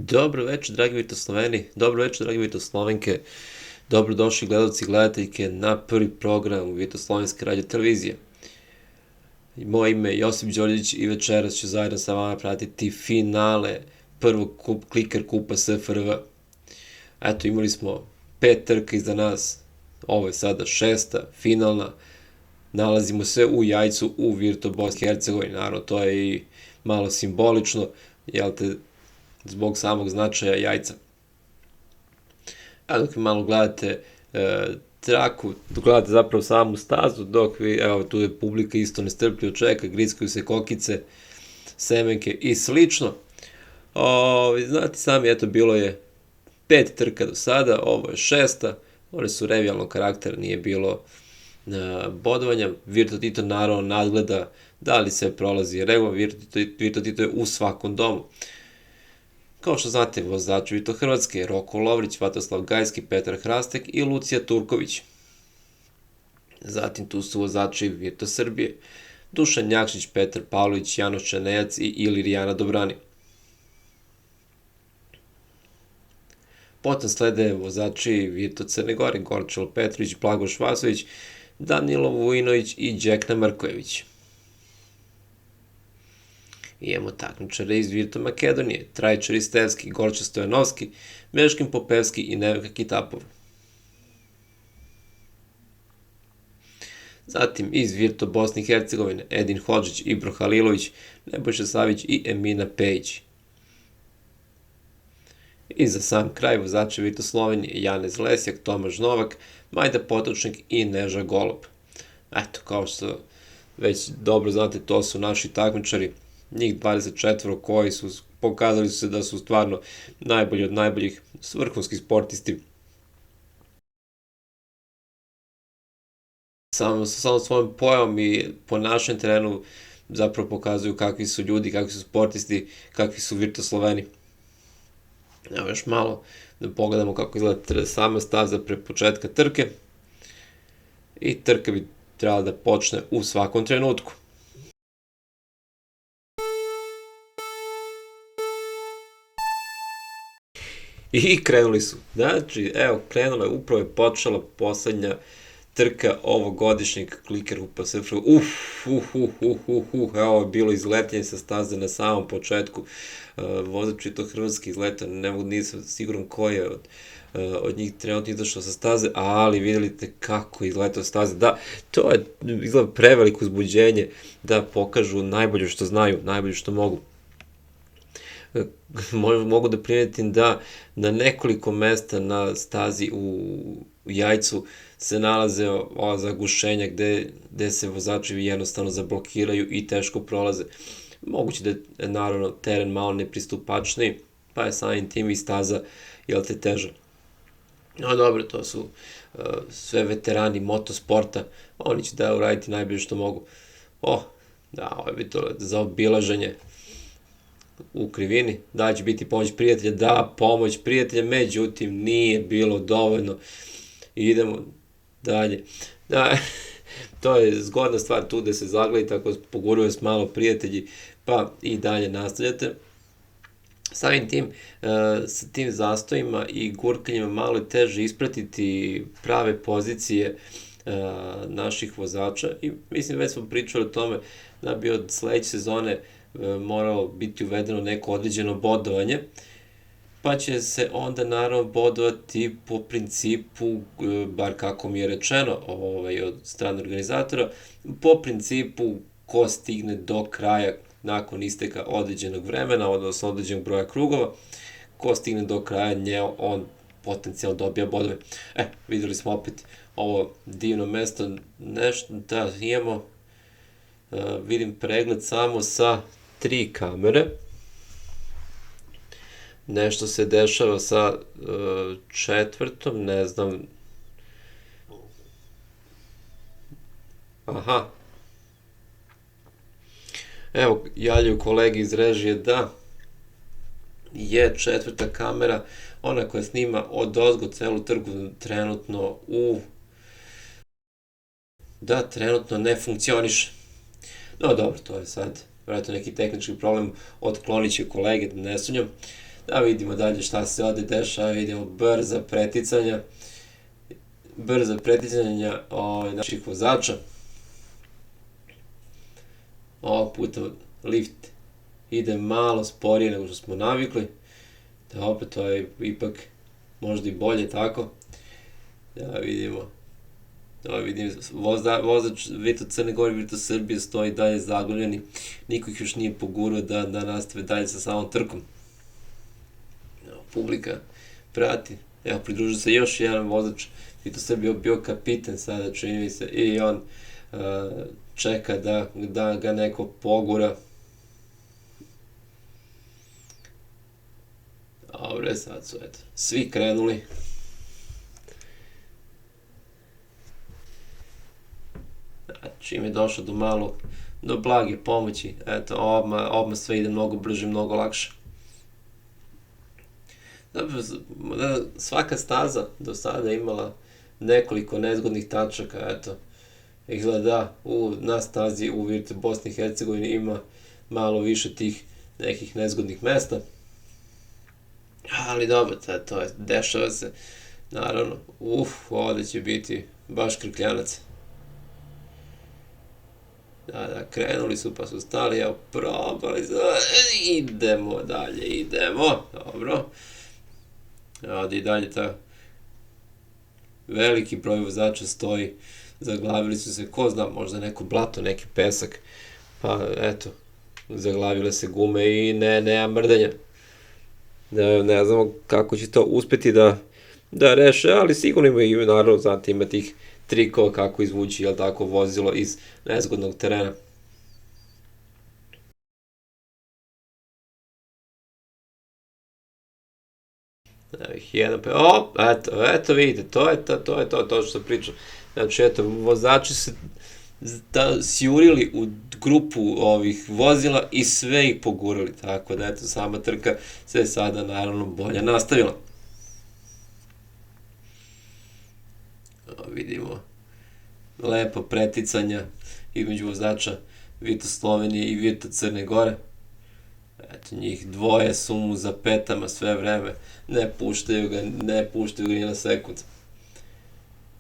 Dobro večer, dragi Vitosloveni, dobro večer, dragi Vitoslovenke, dobrodošli gledalci i gledateljke na prvi program Vitoslovenske radio televizije. Moje ime je Josip Đorđević i večeras ću zajedno sa vama pratiti finale prvog kliker kupa SFRV. Eto, imali smo 5 trka iza nas, ovo je sada 6. finalna, nalazimo se u Jajcu u Virto Bosni i Hercegovini, naravno to je i malo simbolično, jel te, zbog samog značaja Jajca. A dok malo gledate traku, dok gledate zapravo samu stazu, dok vi, evo tu je publika isto nestrpljivo čeka, grickaju se kokice, semenke i slično. Znate sami, eto, bilo je 5 trka do sada, ovo je 6. One su revijalnog karaktera, nije bilo bodovanja. Virto Tito naravno nadgleda da li se prolazi regularno. Virto Tito je u svakom domu. Kao što znate, vozači Vito Hrvatske, Roko Lovrić, Vatoslav Gajski, Petar Hrastek i Lucija Turković. Zatim tu su vozači Virto Srbije, Dušan Jakšić, Petar Pavlović, Janoš Čenejac i Ilirijana Dobrani. Potom slede vozači Virto Crne Gore, Gorčelo Petrović, Blagoš Vasović, Danilo Vujinović i Đekna Markojević. Imamo takmičare iz Virto Makedonije, Trajčar Istevski, Gorča Stojanovski, Meškin Popevski i Nevenka Kitapov. Zatim iz Virto Bosne i Hercegovine, Edin Hodžić, Ibro Halilović, Nebojša Savić i Emina Pejić. I za sam kraj vozači Virto Slovenije, Janez Lesjak, Tomaš Novak, Majda Potočnik i Neža Golob. Eto, kao što već dobro znate, to su naši takmičari, njih 24 koji su pokazali se da su stvarno najbolji od najboljih, vrhunski sportisti. Samo svojom pojavom i ponašanjem terenu zapravo pokazuju kakvi su ljudi, kakvi su sportisti, kakvi su Virto Sloveni. Evo još malo da pogledamo kako izgleda sama staza pre početka trke. I trka bi trebala da počne u svakom trenutku. I krenuli su. Znači, evo, krenula je, upravo je počela poslednja trka ovogodišnjeg kliker kupa SFRV. Evo je bilo izletanje sa staze na samom početku. Vozač Vito Hrvatski izletao, nisam siguran ko je od njih trenutno izašao sa staze, ali videli te kako je izletao staze. Da, to je izgleda preveliko uzbuđenje da pokažu najbolje što znaju, najbolje što mogu. Mogu da primetim da na nekoliko mesta na stazi u Jajcu se nalaze ova zagušenja gde se vozači jednostavno zablokiraju i teško prolaze. Moguće da je naravno teren malo nepristupačniji, pa je samim tim i staza teža. No dobro, to su sve veterani motosporta, oni će da uraditi najbolje što mogu. Da, ovo je to za obilaženje u krivini, da će biti pomoć prijatelja, da, pomoć prijatelja, međutim nije bilo dovoljno. Idemo dalje. Da, to je zgodna stvar tu da se zagledite ako poguruje s malo prijatelji, pa i dalje nastavljate. Samim tim, sa tim zastojima i gurkanjima malo je teže ispratiti prave pozicije naših vozača i mislim već smo pričali o tome da bi od sledeće sezone moralo biti uvedeno neko određeno bodovanje, pa će se onda naravno bodovati po principu, bar kako mi je rečeno od strane organizatora, po principu ko stigne do kraja nakon isteka određenog vremena, odnosno određenog broja krugova, ko stigne do kraja on potencijalno dobija bodove. Videli smo opet ovo divno mesto, nešto da imamo, vidim pregled samo sa 3 kamere. Nešto se dešava sa 4. ne znam. Aha. Evo, javljaju kolegi iz režije da je 4. kamera, ona koja snima odozgo celu trku, trenutno trenutno ne funkcioniše. No dobro, to je sad vjerojatno neki tehnički problem, otklonit će kolege, da ne sumnjam. Da vidimo dalje šta se ovde dešava, vidimo brza preticanja naših vozača. Ovog puta lift ide malo sporije nego što smo navikli. Da, opet to je ipak možda i bolje tako. Da vidimo. Da vidim, vozač Virtu Crne Gore, Virtu Srbije stoji dalje zaglavljeni. Niko ih još nije pogurao da nastave dalje sa samom trkom. Publika prati. Evo, pridružio se još jedan vozač. Virtu Srbije bio kapiten sada, čini mi se, i on čeka da ga neko pogura. Dobre, sad su, eto, svi krenuli. Čim je došlo do blage pomoći, eto, odmah sve ide mnogo brže, mnogo lakše. Svaka staza do sada imala nekoliko nezgodnih tačaka, eto, izgleda na stazi u Virtu Bosni i Hercegovini ima malo više tih nekih nezgodnih mesta, ali dobro, to je, dešava se, naravno, ovde će biti baš krkljanac. Da, krenuli su pa su stali, evo, probali, idemo dalje, idemo, dobro. Ovdje i dalje ta veliki broj vozača stoji, zaglavili su se, ko zna, možda neko blato, neki pesak, pa eto, zaglavile se gume i nema mrdanja. Ne znamo kako će to uspeti da reše, ali sigurno imaju, naravno, znate, ima tih trikova kako izvući, jel tako, vozilo iz nezgodnog terena. Eto vidite, to je to što sam pričao. Znači, eto, vozači se sjurili u grupu ovih vozila i sve ih pogurali, tako da, eto, sama trka se sada, naravno, bolje nastavila. Vidimo lepo preticanja između vozača Virtu Slovenije i Virtu Crne Gore. Eto, njih dvoje su mu za petama sve vreme, ne puštaju ga ni na sekund.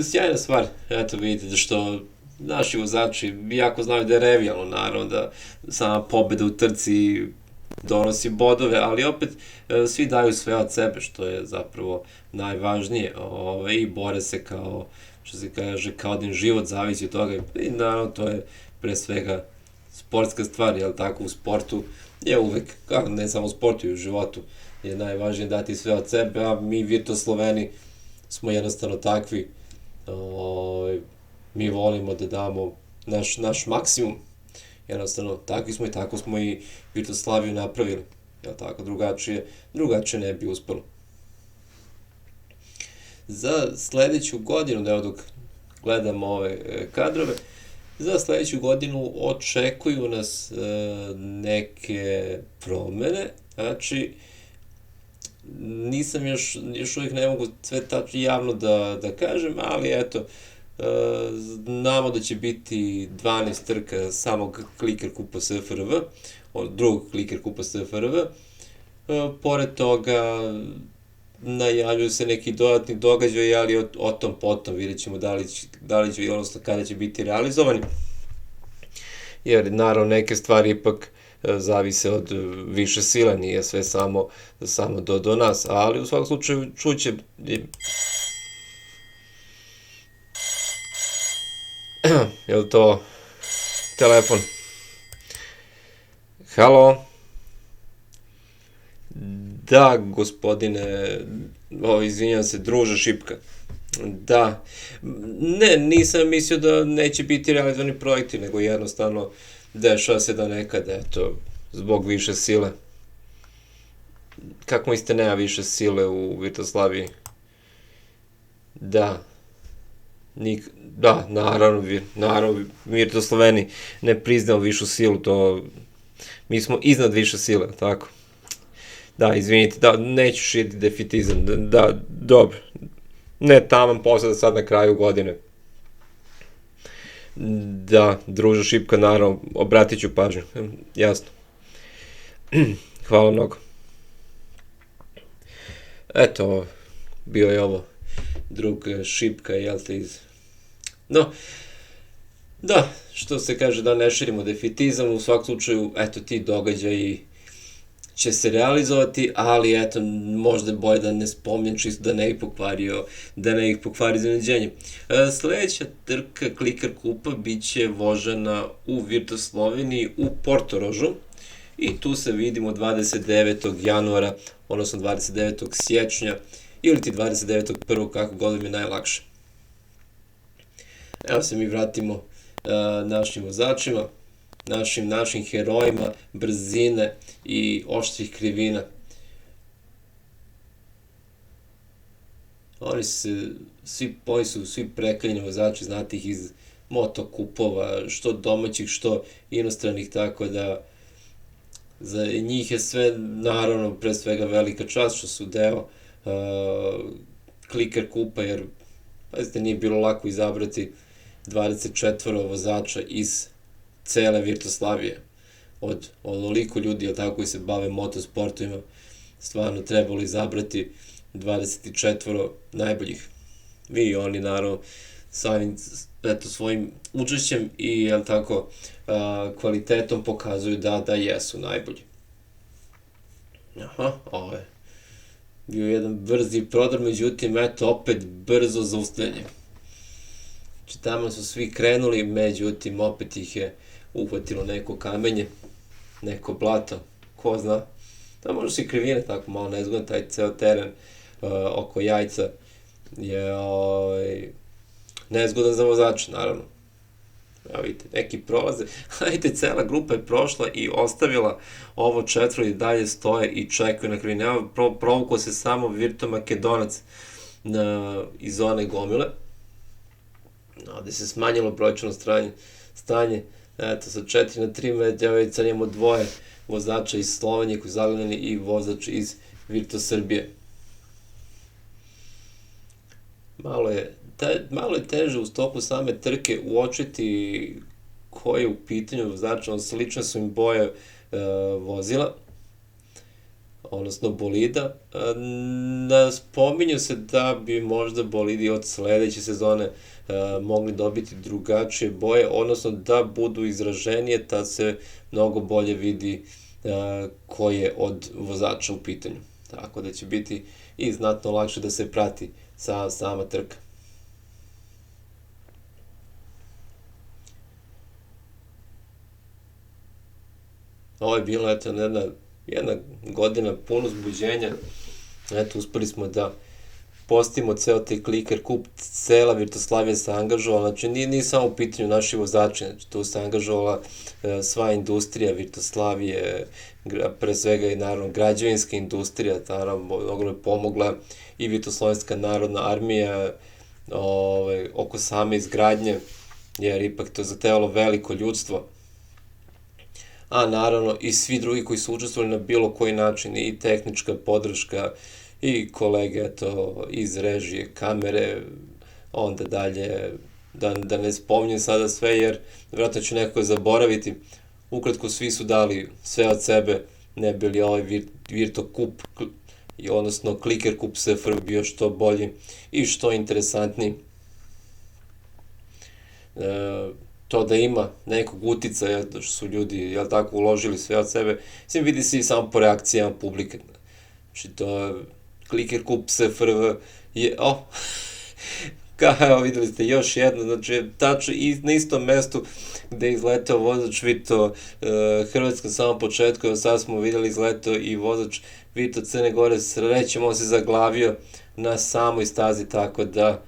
Sjajna stvar, eto vidite da što naši vozači jako znaju da je revijalno, naravno da sama pobeda u trci donosi bodove, ali opet svi daju sve od sebe, što je zapravo najvažnije, i bore se kao, što se kaže, kao da im život zavisi od toga, i naravno to je pre svega sportska stvar, jel tako, u sportu je uvek, ne samo u sportu i u životu, je najvažnije dati sve od sebe, a mi Virtus-Sloveni smo jednostavno takvi, mi volimo da damo naš maksimum, jednostavno takvi smo i tako smo i Virtus-Slaviju napravili, jel tako, drugačije ne bi uspelo. Za sledeću godinu, evo dok gledamo ove kadrove, za sledeću godinu očekuju nas neke promene, znači nisam još uvijek ne mogu sve tačno javno da kažem, ali eto, znamo da će biti 12 trka samog Kliker Kupa SFRV, od drugog Kliker Kupa SFRV, pored toga najavljuju se neki dodatni događaj, ali o tom potom vidjet ćemo da li će, odnosno kada će biti realizovani, jer naravno neke stvari ipak zavise od više sila, nije sve samo do nas, ali u svakom slučaju čuće. Je li to telefon? Halo? Da, gospodine, izvinjam se, druže Šipka. Da, ne, nisam mislio da neće biti realizovani projekti, nego jednostavno dešava se da nekada, eto, zbog više sile. Kako mislite, nema više sile u Virtuslaviji? Da. Da, naravno, Virtus-Sloveni ne priznao višu silu, mi smo iznad više sile, tako? Da, izvinite, da, neću širiti defetizam, da, dobro, ne taman posle sad na kraju godine. Da, druže Šipka, naravno, obratit ću pažnju, jasno. Hvala mnogo. Eto, bio je ovo drug Šipka, jel te iz... No, da, što se kaže da ne širimo defetizam, u svakom slučaju, eto ti događaji će se realizovati, ali eto, možda je bolje da ne spomnem čisto da ne ih pokvari iznenađenje. Sledeća trka Kliker Kupa bit će vožena u Virtus Sloveniji u Portorožu i tu se vidimo 29. januara, odnosno 29. siječnja ili ti 29.1. kako god im je najlakše. Evo se mi vratimo našim vozačima, našim herojima, brzine i oštrih krivina. Oni su svi prekaljeni vozači, znate ih iz motokupova, što domaćih, što inostranih, tako da za njih je sve, naravno, pre svega velika čast što su deo Kliker Kupa, jer, pazite, nije bilo lako izabrati 24 vozača iz cele Virtuslavije. Od onoliko ljudi, jel tako, koji se bave motosportovima, stvarno trebalo izabrati 24 najboljih. Vi i oni, naravno, svojim učešćem i, jel tako, kvalitetom pokazuju da jesu najbolji. Aha, ovo je bio jedan brzi prodor, međutim, eto, opet brzo zaustavljanje. Znači, tamo su svi krenuli, međutim, opet ih je uhvatilo neko kamenje, neko blato, ko zna. Da, možda su i krivine tako malo nezgodan, taj ceo teren oko Jajca je nezgodan za vozače, naravno. Evo vidite, neki prolaze, vidite, cela grupa je prošla i ostavila ovo četvro i dalje stoje i čekaju na krivine. Evo, provukao se samo Virto Makedonac iz one gomile, ovde se smanjilo brojčano stanje, eto, sa 4 na 3 medjavica imamo dvoje vozača iz Slovenije koji zagledani i vozač iz Virto Srbije. Malo je teže u toku same trke uočiti ko je u pitanju vozača, slične su im boje vozila, odnosno bolida. Spominju se da bi možda bolidi od sledeće sezone mogli dobiti drugačije boje, odnosno da budu izraženije, tad se mnogo bolje vidi ko je od vozača u pitanju. Tako da će biti i znatno lakše da se prati sama trka. Ovo je bila, eto, jedna godina puno uzbuđenja. Eto, uspeli smo da postavimo ceo taj Kliker Kup, cela Virtuslavija se angažovala, znači nije samo u pitanju naši vozači, znači tu se angažovala sva industrija Virtuslavije, pre svega i naravno građevinska industrija, naravno mnogo je pomogla i Virtuslovenska narodna armija oko same izgradnje, jer ipak to zahtevalo veliko ljudstvo, a naravno i svi drugi koji su učestvovali na bilo koji način, i tehnička podrška, i kolege, eto, iz režije, kamere, onda dalje, da ne spominjem sada sve, jer vjerojatno ću nekako zaboraviti. Ukratko, svi su dali sve od sebe, ne bi li ovaj Virto Kup, odnosno Kliker Kup SFR bio što bolji i što interesantniji. To da ima nekog uticaja, da su ljudi, jel tako, uložili sve od sebe, mislim, vidi se i samo po reakcijama publike. Znači, to Kliker Kup SFRV je, evo videli ste još jedno, znači tačno na istom mestu gde je izletao vozač Vito Hrvatska na samom početku, evo sad smo videli izletao i vozač Vito Crne Gore, srećem, on se zaglavio na samoj stazi, tako da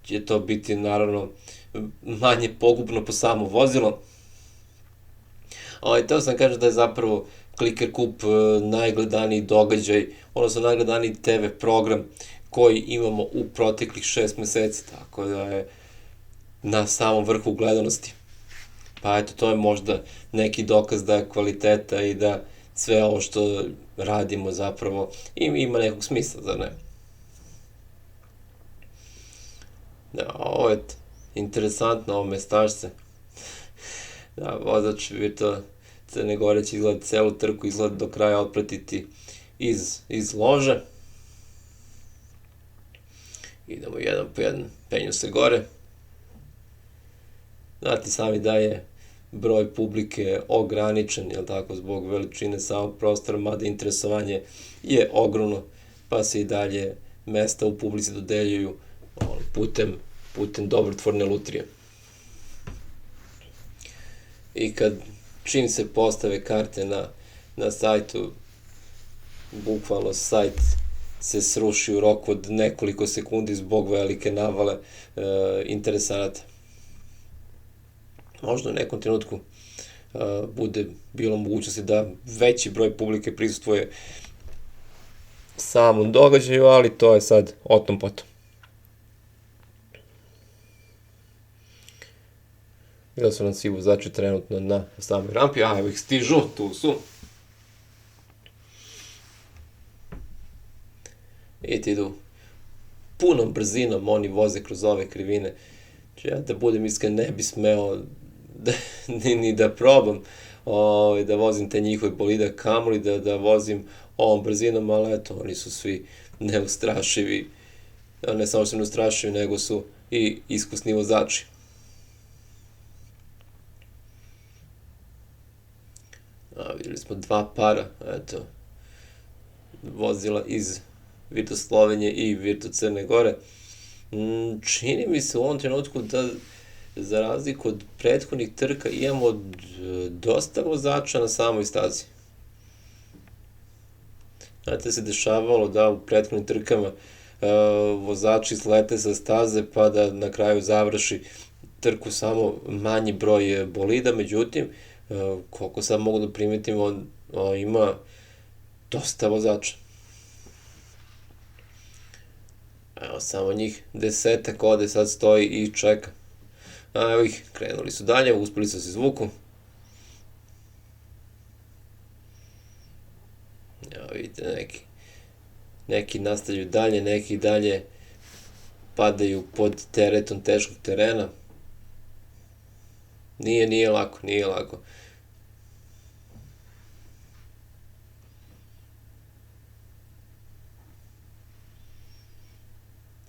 će to biti naravno manje pogubno po samo vozilo. Teo sam kažem da je zapravo Kliker Kup najgledaniji događaj, odnosno najgledaniji TV program koji imamo u proteklih 6 meseci, tako da je na samom vrhu gledanosti. Pa eto, to je možda neki dokaz da je kvaliteta i da sve ovo što radimo zapravo ima nekog smisla, zar ne? Da, ovo je interesantno, ovo mestašce. Da, vozač Virto Crne Gore će izgleda celu trku, izgleda do kraja otpratiti iz lože. Idemo jedan po jedan, penju se gore. Znate sami da je broj publike ograničen, jel tako, zbog veličine samog prostora, mada interesovanje je ogromno, pa se i dalje mesta u publici dodeljuju putem dobrotvorne lutrije. I čim se postave karte na sajtu, bukvalno sajt se sruši u roku od nekoliko sekundi zbog velike navale interesanata. Možda u nekom trenutku bude bilo mogućnosti da veći broj publike prisustvuje samom događaju, ali to je sad o tom potom. Gdje su nam svi vozači trenutno na samoj rampi, a evo ih stižu, tu su. I ti idu punom brzinom, oni voze kroz ove krivine. Ja da budem iskren, ne bi smeo ni da probam da vozim te njihove bolide, kamoli da vozim ovom brzinom, ali eto, oni su svi neustrašivi. Ne samo što su neustrašivi, nego su i iskusni vozači. Vidjeli smo dva para, eto, vozila iz Virtu Slovenije i Virtu Crne Gore. Čini mi se u ovom trenutku da, za razliku od prethodnih trka, imamo dosta vozača na samoj stazi. Znate, se dešavalo da u prethodnim trkama vozači slete sa staze pa da na kraju završi trku samo manji broj bolida, međutim, koliko sad mogu da primetim, ima dosta vozača. Evo, samo njih 10 ovde sad stoji i čeka. Evo ih, krenuli su dalje, uspeli su se izvuku. Evo vidite, neki nastavljaju dalje, neki dalje padaju pod teretom teškog terena. Nije lako, nije lako.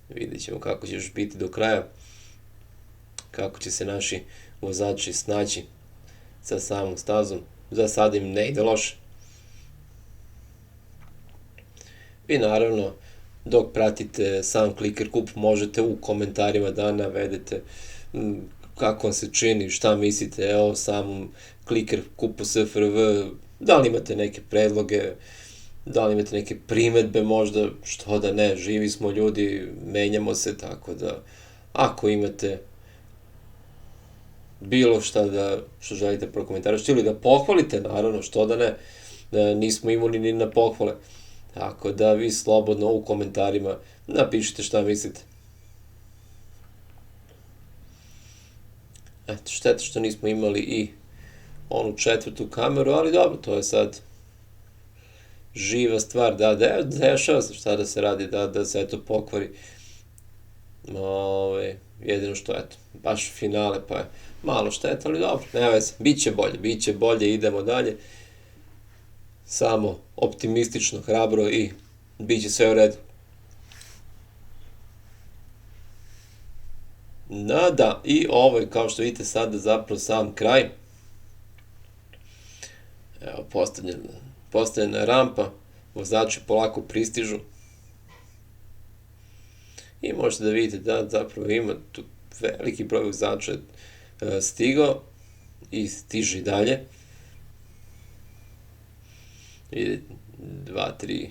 Vidjet ćemo kako će još biti do kraja, kako će se naši vozači snaći sa samom stazom. Za sada im ne ide loše. Vi naravno, dok pratite sam Clicker Cup, možete u komentarima da navedete kako vam se čini, šta mislite o samom Clicker Cupu SFRV, da li imate neke predloge, da li imate neke primetbe možda, što da ne, živi smo ljudi, menjamo se, tako da ako imate bilo šta što želite prokomentarišiti ili da pohvalite, naravno, što da ne, nismo imuni ni na pohvale, tako da vi slobodno u komentarima napišite šta mislite. Eto, šteta što nismo imali i onu četvrtu kameru, ali dobro, to je sad živa stvar, da, dešava se šta da se radi, da se eto pokvari. Jedino što, eto, baš finale, pa je malo šteta, ali dobro, nema veze, bit će bolje, idemo dalje. Samo optimistično, hrabro i bit će sve u redu. Da, i ovo je, kao što vidite, sada zapravo sam kraj. Evo, postavljena rampa, vozači polako pristižu. I možete da vidite da zapravo ima tu veliki broj vozača stigao i stiže i dalje. Vidite, 2, 3,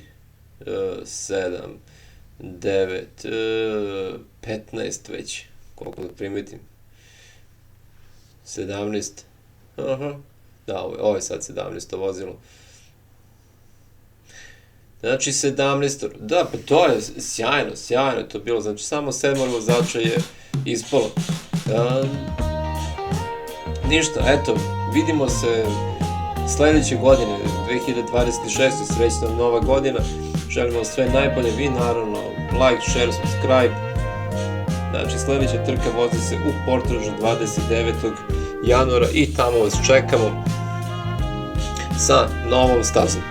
7, 9, 15 već, koliko da primetim. 17, da, ovo je sad 17. vozilo. Znači 17, da, pa to je sjajno je to bilo, znači samo 7 vozača je ispalo. Ništa, eto, vidimo se sledeće godine, 2026. Srećna nova godina, želim vam sve najbolje, vi naravno, like, share, subscribe. Znači sledeća trka vozi se u Portorožu 29. januara i tamo vas čekamo sa novom stazom.